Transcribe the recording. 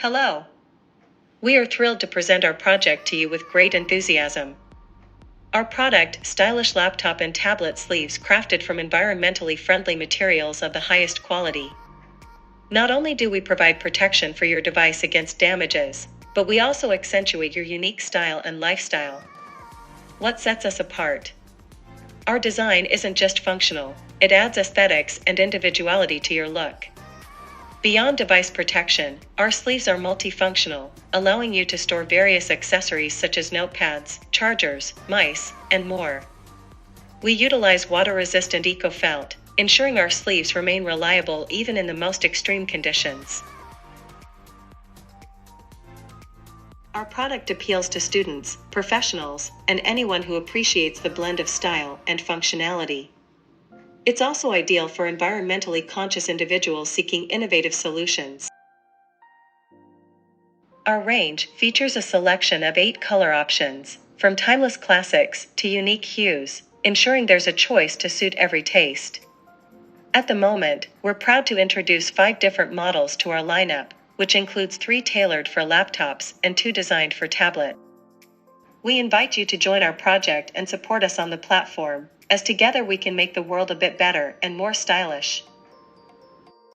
Hello. We are thrilled to present our project to you with great enthusiasm. Our product, stylish laptop and tablet sleeves crafted from environmentally friendly materials of the highest quality. Not only do we provide protection for your device against damages, but we also accentuate your unique style and lifestyle. What sets us apart? Our design isn't just functional, it adds aesthetics and individuality to your look. Beyond device protection, our sleeves are multifunctional, allowing you to store various accessories such as notepads, chargers, mice, and more. We utilize water-resistant eco-felt, ensuring our sleeves remain reliable even in the most extreme conditions. Our product appeals to students, professionals, and anyone who appreciates the blend of style and functionality. It's also ideal for environmentally conscious individuals seeking innovative solutions. Our range features a selection of 8 color options, from timeless classics to unique hues, ensuring there's a choice to suit every taste. At the moment, we're proud to introduce 5 different models to our lineup, which includes 3 tailored for laptops and 2 designed for tablet. We invite you to join our project and support us on the platform, as together we can make the world a bit better and more stylish.